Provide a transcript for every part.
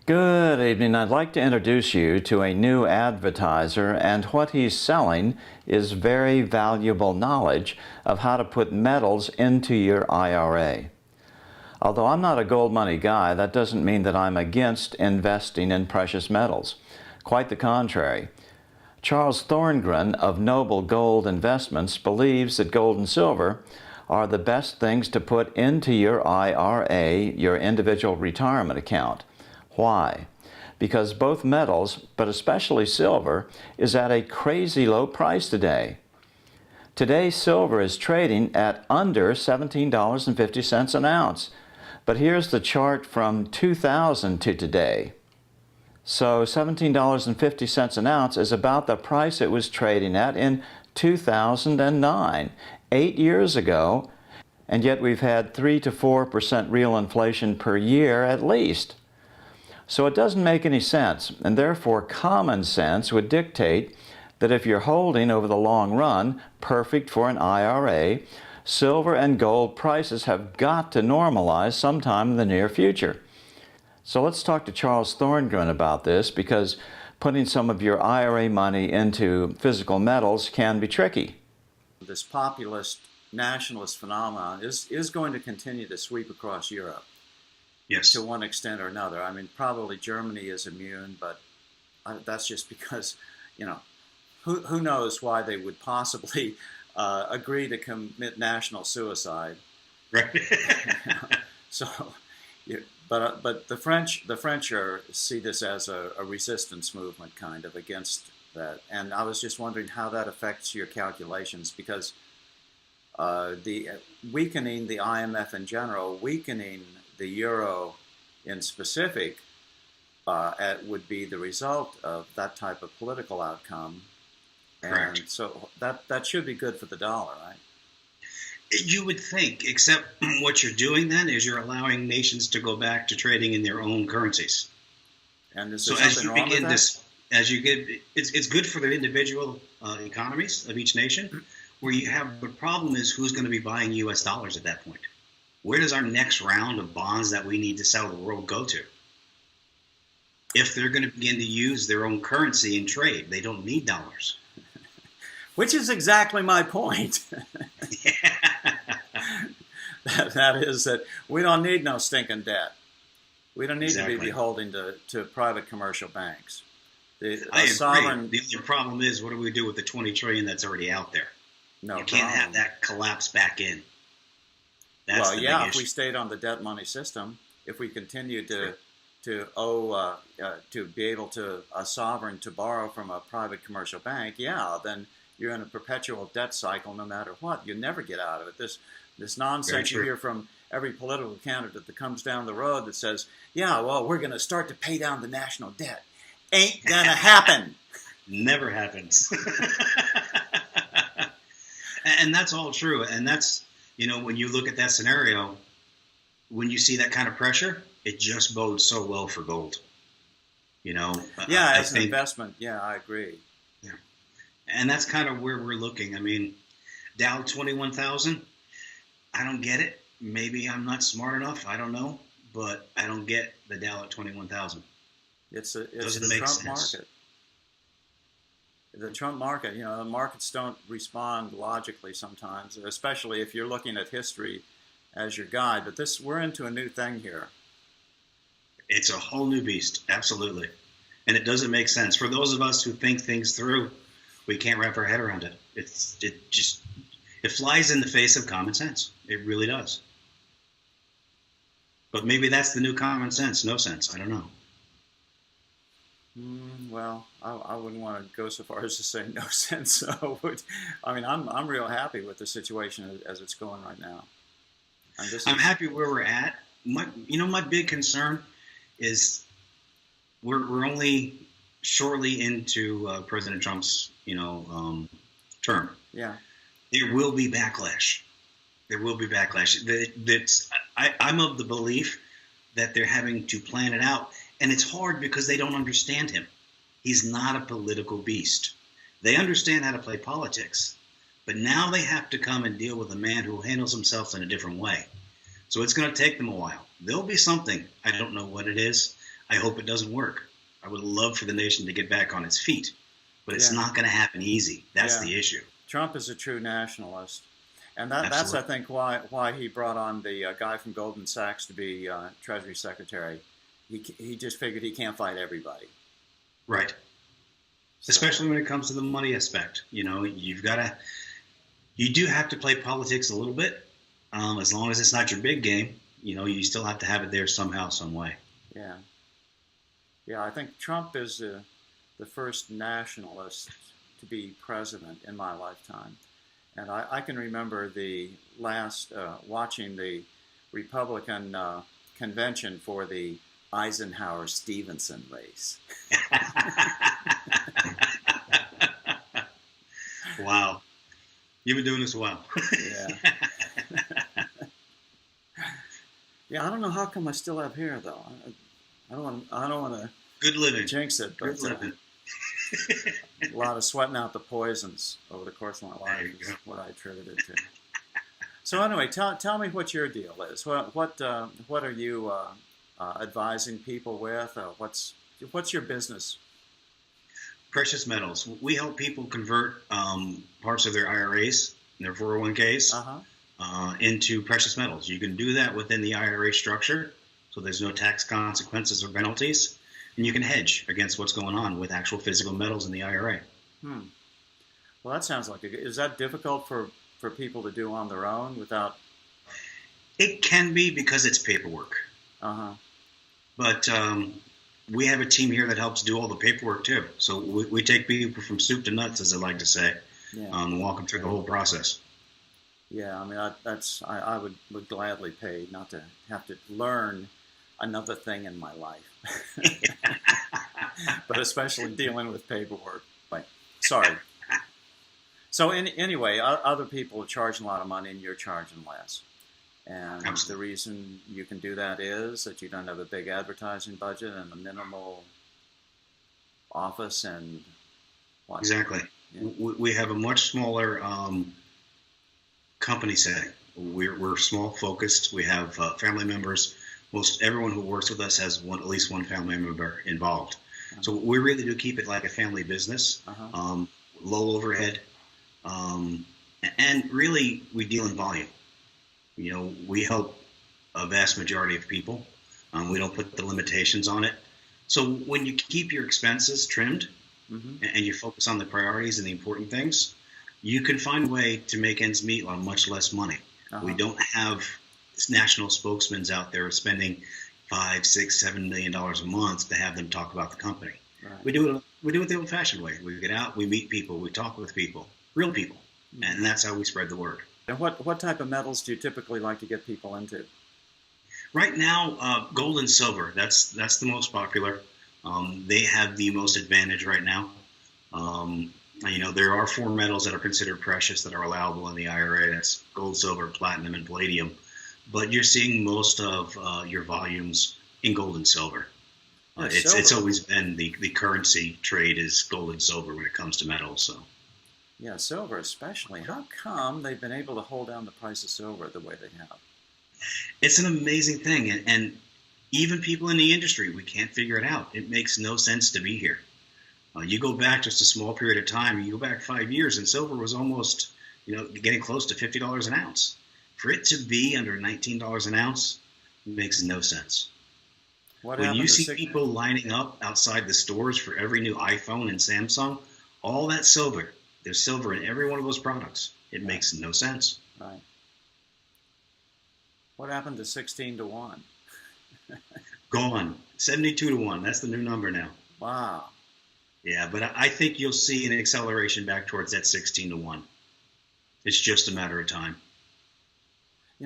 Good evening. I'd like to introduce you to a new advertiser, and what he's selling is very valuable knowledge of how to put metals into your IRA. Although I'm not a gold money guy, that doesn't mean that I'm against investing in precious metals. Quite the contrary. Charles Thorngren of Noble Gold Investments believes that gold and silver are the best things to put into your IRA, your individual retirement account. Why? Because both metals, but especially silver, is at a crazy low price today. Today, silver is trading at under $17.50 an ounce. But here's the chart from 2000 to today. So $17.50 an ounce is about the price it was trading at in 2009, 8 years ago, and yet we've had 3 to 4% real inflation per year at least. So it doesn't make any sense, and therefore common sense would dictate that if you're holding over the long run, perfect for an IRA, silver and gold prices have got to normalize sometime in the near future. So let's talk to Charles Thorngren about this, because putting some of your IRA money into physical metals can be tricky. This populist nationalist phenomenon is going to continue to sweep across Europe. Yes. To one extent or another. I mean, probably Germany is immune, but that's just because, who knows why they would possibly agree to commit national suicide. Right. So, but the French see this as a resistance movement kind of against that. And I was just wondering how that affects your calculations, because the weakening the IMF in general, weakening the euro in specific, would be the result of that type of political outcome. And Correct. so that should be good for the dollar, right? You would think, except what you're doing then is you're allowing nations to go back to trading in their own currencies. And is So there as something you wrong begin with this, as you get, it's good for the individual economies of each nation. Where you have the problem is who's going to be buying U.S. dollars at that point. Where does our next round of bonds that we need to sell the world go to? If they're going to begin to use their own currency in trade, they don't need dollars. Which is exactly my point. that is that we don't need no stinking debt. We don't need to be beholden to private commercial banks. I agree. The only problem is, what do we do with the $20 trillion that's already out there? No you can't problem. have that collapse back in. That's well, yeah, if we stayed on the debt money system, if we continued to owe to be able to a sovereign to borrow from a private commercial bank, yeah, then you're in a perpetual debt cycle no matter what. You never get out of it. This nonsense you hear from every political candidate that comes down the road that says, yeah, well, we're going to start to pay down the national debt. Ain't going to happen. Never happens. And that's all true. And that's, when you look at that scenario, when you see that kind of pressure, it just bodes so well for gold. Yeah, as an investment, yeah, I agree. Yeah. And that's kind of where we're looking. I mean, Dow 21,000, I don't get it. Maybe I'm not smart enough. I don't know. But I don't get the Dow at 21,000. It's the Trump market. The Trump market, the markets don't respond logically sometimes, especially if you're looking at history as your guide. But we're into a new thing here. It's a whole new beast, absolutely. And it doesn't make sense. For those of us who think things through, we can't wrap our head around it. It flies in the face of common sense. It really does. But maybe that's the new common sense, no sense. I don't know. Well, I wouldn't want to go so far as to say no sense. So, I'm real happy with the situation as it's going right now. I'm happy where we're at. My big concern is we're only shortly into President Trump's term. Yeah, there will be backlash. There will be backlash. I'm of the belief that they're having to plan it out. And it's hard because they don't understand him. He's not a political beast. They understand how to play politics. But now they have to come and deal with a man who handles himself in a different way. So it's going to take them a while. There'll be something. I don't know what it is. I hope it doesn't work. I would love for the nation to get back on its feet, but it's Yeah. not going to happen easy. That's Yeah. the issue. Trump is a true nationalist. And that's, I Absolutely. think, why he brought on the guy from Goldman Sachs to be Treasury Secretary. He just figured he can't fight everybody. Right. So, Especially when it comes to the money aspect. You do have to play politics a little bit. As long as it's not your big game, you still have to have it there somehow, some way. yeah. Yeah, I think Trump is the first nationalist to be president in my lifetime. And I can remember the last, watching the Republican convention for the Eisenhower-Stevenson race. Wow. You've been doing this a while. Yeah. Yeah, I don't know how come I still have hair, though. I don't want to Good living. jinx it, but Good living. a lot of sweating out the poisons over the course of my There life you is go. what I attribute it to. So anyway, tell me what your deal is. What are you advising people with? What's your business? Precious metals. We help people convert parts of their IRAs and their 401ks into precious metals. You can do that within the IRA structure, so there's no tax consequences or penalties, and you can hedge against what's going on with actual physical metals in the IRA. Well, that sounds like is that difficult for people to do on their own without? It can be because it's paperwork. But we have a team here that helps do all the paperwork too. So we take people from soup to nuts, as I like to say, and walk them through the whole process. Yeah, I mean, I would gladly pay not to have to learn another thing in my life, but especially dealing with paperwork. Like, sorry. So anyway, other people are charging a lot of money and you're charging less. And Absolutely. The reason you can do that is that you don't have a big advertising budget and a minimal office and what? Exactly. Yeah. We have a much smaller company setting. We're small focused. We have family members. Most everyone who works with us has at least one family member involved. So we really do keep it like a family business. Low overhead, and really we deal in volume. We help a vast majority of people. We don't put the limitations on it. So when you keep your expenses trimmed and you focus on the priorities and the important things, you can find a way to make ends meet on much less money. We don't have national spokesmen out there spending $5, $6, $7 million a month to have them talk about the company. Right. We do it the old-fashioned way. We get out, we meet people, we talk with people, real people, and that's how we spread the word. And what type of metals do you typically like to get people into? Right now, gold and silver. That's the most popular. They have the most advantage right now. There are 4 metals that are considered precious that are allowable in the IRA. That's gold, silver, platinum, and palladium. But you're seeing most of your volumes in gold and silver. It's always been the currency trade is gold and silver when it comes to metals. So. Yeah, silver especially. How come they've been able to hold down the price of silver the way they have? It's an amazing thing, and even people in the industry, we can't figure it out. It makes no sense to be here. You go back just a small period of time, you go back 5 years, and silver was almost, getting close to $50 an ounce. For it to be under $19 an ounce makes no sense. When you see people lining up outside the stores for every new iPhone and Samsung, all that silver, there's silver in every one of those products. It makes no sense. Right. What happened to 16 to 1? Gone. 72 to 1. That's the new number now. Wow. Yeah, but I think you'll see an acceleration back towards that 16 to 1. It's just a matter of time.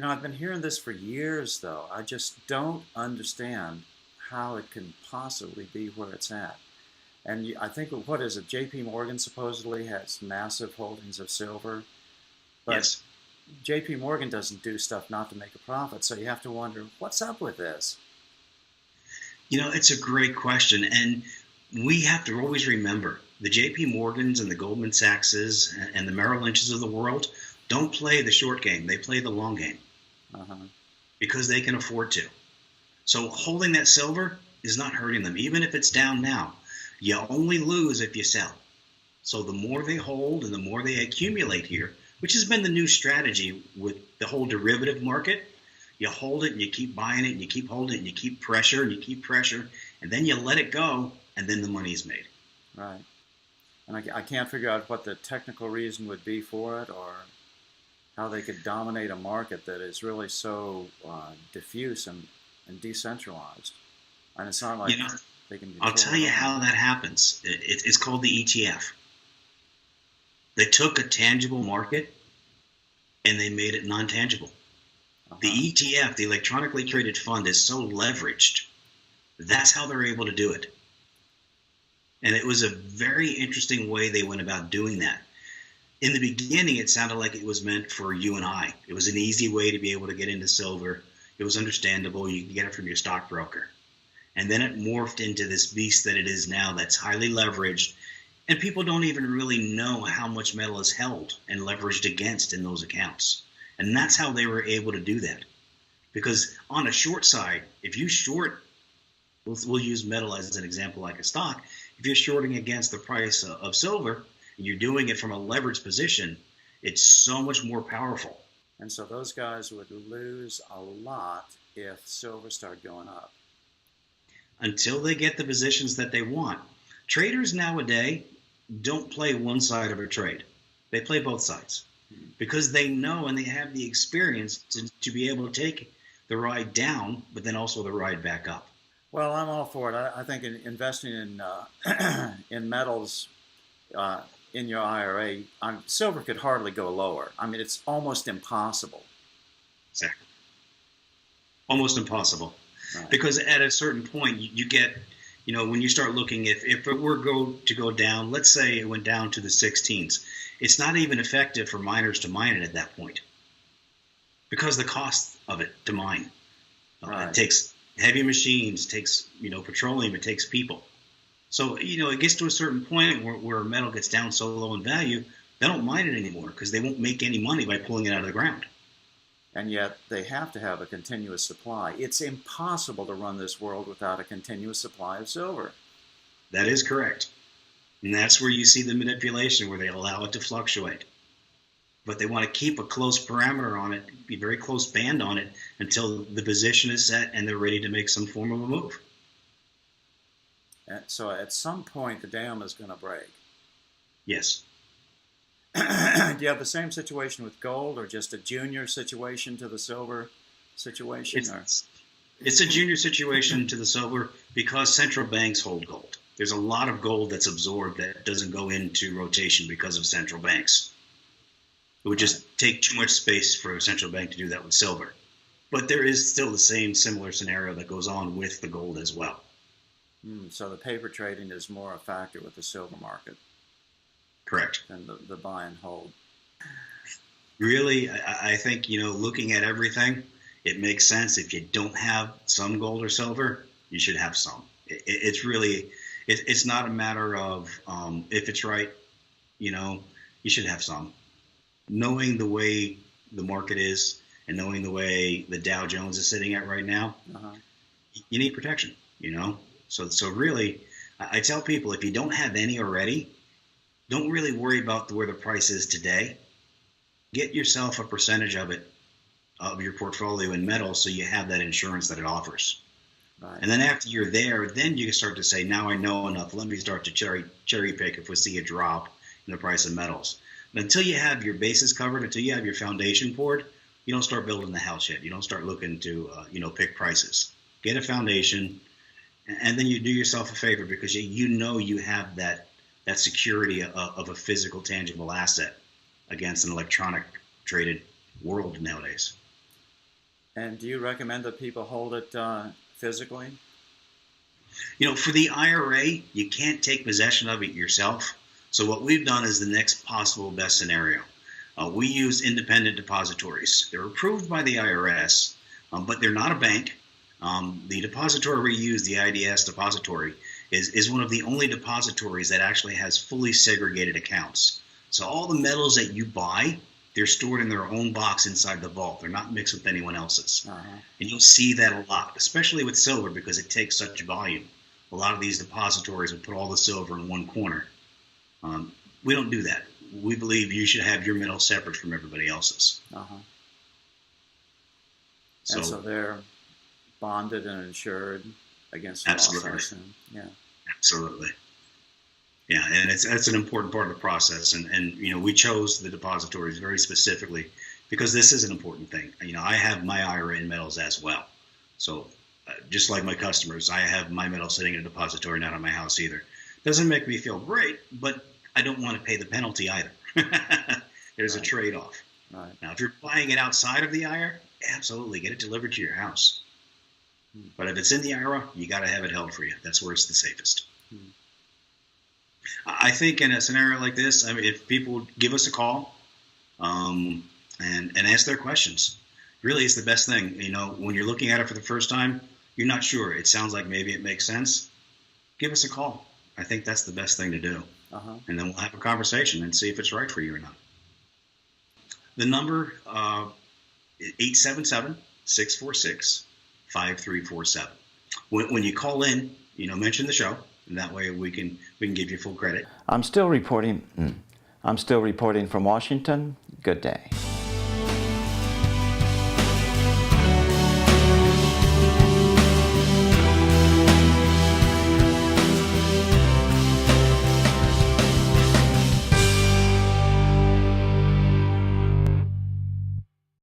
I've been hearing this for years, though. I just don't understand how it can possibly be where it's at. And I think, what is it, JP Morgan supposedly has massive holdings of silver. But yes. JP Morgan doesn't do stuff not to make a profit, so you have to wonder, what's up with this? It's a great question, and we have to always remember the JP Morgans and the Goldman Sachses and the Merrill Lynches of the world don't play the short game. They play the long game because they can afford to. So holding that silver, is not hurting them. Even if it's down now, you only lose if you sell. So the more they hold and the more they accumulate here, which has been the new strategy with the whole derivative market, you hold it and you keep buying it and you keep holding it and you keep pressure and you keep pressure, and then you let it go, and then the money's made. Right. And I can't figure out what the technical reason would be for it, or how they could dominate a market that is really so diffuse and decentralized. And it's not like they can. I'll tell you how that happens. It's called the ETF. They took a tangible market and they made it non-tangible. The ETF, the electronically traded fund, is so leveraged. That's how they're able to do it. And it was a very interesting way they went about doing that. In the beginning, it sounded like it was meant for you and I. It was an easy way to be able to get into silver. It was understandable. You could get it from your stockbroker. And then it morphed into this beast that it is now, that's highly leveraged. And people don't even really know how much metal is held and leveraged against in those accounts. And that's how they were able to do that. Because on a short side, if you short, we'll use metal as an example like a stock. If you're shorting against the price of silver, and you're doing it from a leveraged position, it's so much more powerful. And so those guys would lose a lot if silver started going up. Until they get the positions that they want. Traders nowadays don't play one side of a trade. They play both sides. Because they know and they have the experience to be able to take the ride down, but then also the ride back up. Well, I'm all for it. I think investing in metals in your IRA, silver could hardly go lower. I mean, it's almost impossible. Exactly. Almost impossible. Right. Because at a certain point, you get, when you start looking, if it were to go down, let's say it went down to the 16s, it's not even effective for miners to mine it at that point. Because the cost of it to mine. Right. It takes heavy machines, it takes, petroleum, it takes people. So, it gets to a certain point where metal gets down so low in value, they don't mine it anymore because they won't make any money by pulling it out of the ground. And yet they have to have a continuous supply. It's impossible to run this world without a continuous supply of silver. That is correct. And that's where you see the manipulation, where they allow it to fluctuate. But they want to keep a close parameter on it, be very close band on it, until the position is set and they're ready to make some form of a move. So at some point, the dam is going to break. Yes. Do you have the same situation with gold, or just a junior situation to the silver situation? It's a junior situation to the silver because central banks hold gold. There's a lot of gold that's absorbed that doesn't go into rotation because of central banks. It would just take too much space for a central bank to do that with silver. But there is still the same similar scenario that goes on with the gold as well. So the paper trading is more a factor with the silver market. Correct. Than the buy and hold. Really, I think, looking at everything, it makes sense. If you don't have some gold or silver, you should have some. It's really, it's not a matter of if it's right, you should have some. Knowing the way the market is and knowing the way the Dow Jones is sitting at right now, you need protection, So really, I tell people, if you don't have any already, don't really worry about where the price is today. Get yourself a percentage of it, of your portfolio in metal, so you have that insurance that it offers. Right. And then after you're there, then you can start to say, now I know enough. Let me start to cherry pick if we see a drop in the price of metals. But until you have your bases covered, until you have your foundation poured, you don't start building the house yet. You don't start looking to, pick prices. Get a foundation, and then you do yourself a favor because you have that security of a physical, tangible asset against an electronic traded world nowadays. And do you recommend that people hold it physically? For the IRA, you can't take possession of it yourself. So what we've done is the next possible best scenario. We use independent depositories. They're approved by the IRS, but they're not a bank. The depository we use, the IDS depository, is one of the only depositories that actually has fully segregated accounts. So all the metals that you buy They're stored in their own box inside the vault. They're not mixed with anyone else's. Uh-huh. And you'll see that a lot, especially with silver, because it takes such volume. A lot of these depositories will put all the silver in one corner. We don't do that. We believe you should have your metal separate from everybody else's. Uh-huh. So, so they're bonded and insured against absolutely. loss, I assume. Yeah. Absolutely. Yeah, and that's an important part of the process. And we chose the depositories very specifically because this is an important thing. I have my IRA in metals as well. So just like my customers, I have my metal sitting in a depository, not on my house either. Doesn't make me feel great, but I don't want to pay the penalty either. There's a trade-off. Right. Now, if you're buying it outside of the IRA, absolutely, get it delivered to your house. But if it's in the IRA, you got to have it held for you. That's where it's the safest. I think in a scenario like this, if people give us a call and ask their questions, really is the best thing. When you're looking at it for the first time, you're not sure. It sounds like maybe it makes sense. Give us a call. I think that's the best thing to do. Uh-huh. And then we'll have a conversation and see if it's right for you or not. The number 877-646-5347. When you call in, mention the show, and that way we can give you full credit. I'm still reporting from Washington. Good day.